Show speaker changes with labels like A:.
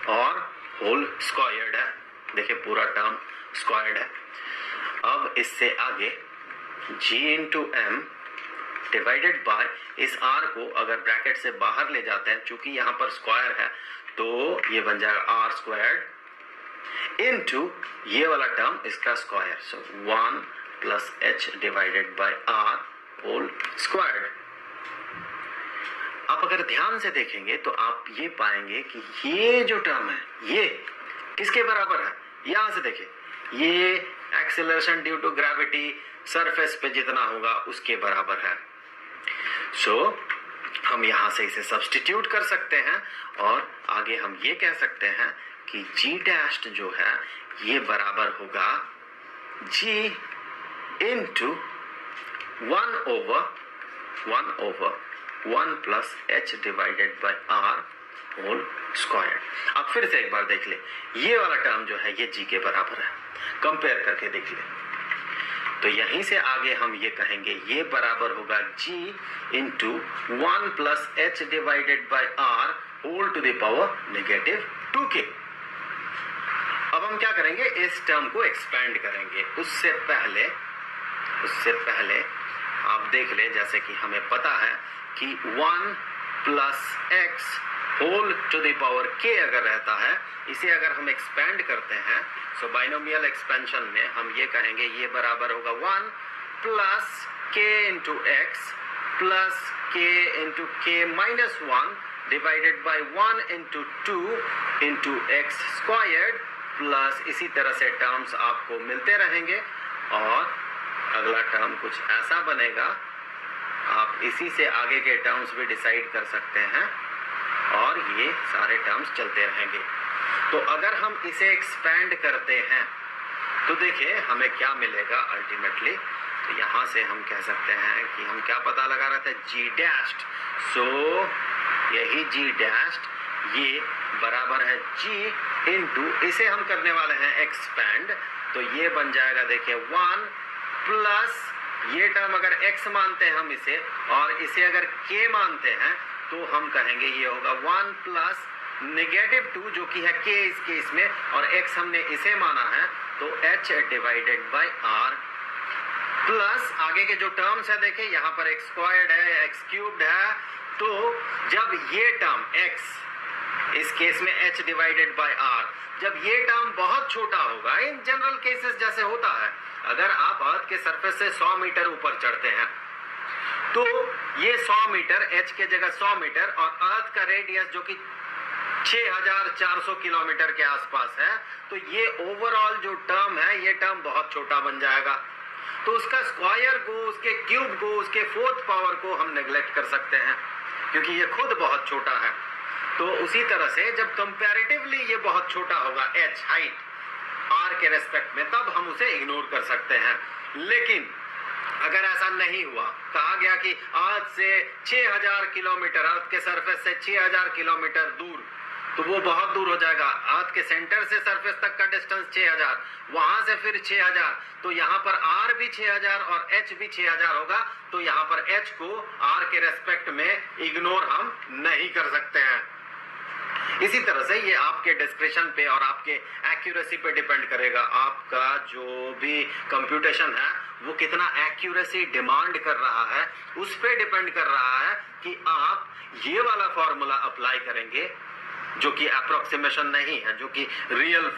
A: और whole squared है। देखिए पूरा टर्म स्क्वायर्ड है। अब इससे आगे g into M divided by, इस r को अगर ब्रैकेट से बाहर ले जाते हैं, चूंकि यहाँ पर स्क्वायर है तो ये बन जाएगा r स्क्वायर्ड इंटू ये वाला टर्म इसका square, so 1 plus h divided by r whole squared. आप अगर ध्यान से देखेंगे तो आप ये पाएंगे कि ये जो टर्म है ये किसके बराबर है। यहां से देखिए, ये acceleration due to gravity surface पे जितना होगा उसके बराबर है। सो हम यहां से इसे सब्स्टिट्यूट कर सकते हैं और आगे हम ये कह सकते हैं कि g डैश्ड जो है ये बराबर होगा g into 1 plus h divided by r whole square. अब फिर से एक बार देख ले, ये वाला टर्म जो है ये g के बराबर है, कंपेयर करके देख ले। तो यहीं से आगे हम ये कहेंगे ये बराबर होगा g into 1 plus h divided by r whole to the power negative 2k। अब हम क्या करेंगे, इस टर्म को एक्सपेंड करेंगे। उससे पहले आप देख ले, जैसे कि हमें पता है कि 1 plus x whole to the power k अगर रहता है, इसे अगर हम एक्सपेंड करते हैं, सो बाइनोमियल एक्सपेंशन में हम ये कहेंगे ये बराबर होगा 1 plus k into x plus k into k minus 1 divided by 1 into 2 into x squared, plus इसी तरह से टर्म्स आपको मिलते रहेंगे और अगला टर्म कुछ ऐसा बनेगा। आप इसी से आगे के टर्म्स भी डिसाइड कर सकते हैं और ये सारे टर्म्स चलते रहेंगे। तो अगर हम इसे एक्सपेंड करते हैं तो देखिए हमें क्या मिलेगा अल्टीमेटली। तो यहाँ से हम कह सकते हैं कि हम क्या पता लगा रहे थे, g डैश्ड। सो यही g डैश्ड ये बराबर है g इंटू, इसे हम करने वाले हैं एक्सपेंड, तो ये बन जाएगा देखिए 1 प्लस ये टर्म अगर x मानते हैं हम इसे और इसे अगर k मानते हैं तो हम कहेंगे ये होगा 1 प्लस नेगेटिव 2 जो कि है k इस केस में, और x हमने इसे माना है तो h divided by r plus आगे के जो टर्म्स है देखिए यहाँ पर x स्क्वायर्ड है, x क्यूब्ड है। तो जब ये टर्म x इस केस में h डिवाइडेड बाय r, जब ये टर्म बहुत छोटा होगा, इन जनरल केसेस जैसे होता है, अगर आप अर्थ के सरफेस से 100 मीटर ऊपर चढ़ते हैं तो ये 100 मीटर h के जगह 100 मीटर और अर्थ का रेडियस जो कि 6400 किलोमीटर के आसपास है, तो ये ओवरऑल जो टर्म है ये टर्म बहुत छोटा बन जाएगा। तो उसका स्क्वायर को, उसके क्यूब को, उसके फोर्थ पावर को हम नेग्लेक्ट कर सकते हैं क्योंकि ये खुद बहुत छोटा है। तो उसी तरह से जब कंपैरेटिवली ये बहुत छोटा होगा h हाइट r के रेस्पेक्ट में, तब हम उसे इग्नोर कर सकते हैं। लेकिन अगर ऐसा नहीं हुआ, कहा गया कि अर्थ से 6000 किलोमीटर, अर्थ के सरफेस से 6000 किलोमीटर दूर, तो वो बहुत दूर हो जाएगा। अर्थ के सेंटर से सरफेस तक का डिस्टेंस 6000, वहां से फिर 6000, तो यहाँ पर r भी 6000 और h भी 6000 होगा। तो यहाँ पर h को r के रेस्पेक्ट में इग्नोर हम नहीं कर सकते हैं। इसी तरह से ये आपके डिस्क्रिप्शन पे और आपके एक्यूरेसी पे डिपेंड करेगा। आपका जो भी कंप्यूटेशन है वो कितना एक्यूरेसी डिमांड कर रहा है, उस पे डिपेंड कर रहा है कि आप ये वाला फॉर्मूला अप्लाई करेंगे जो कि अप्रोक्सीमेशन नहीं है, जो कि रियल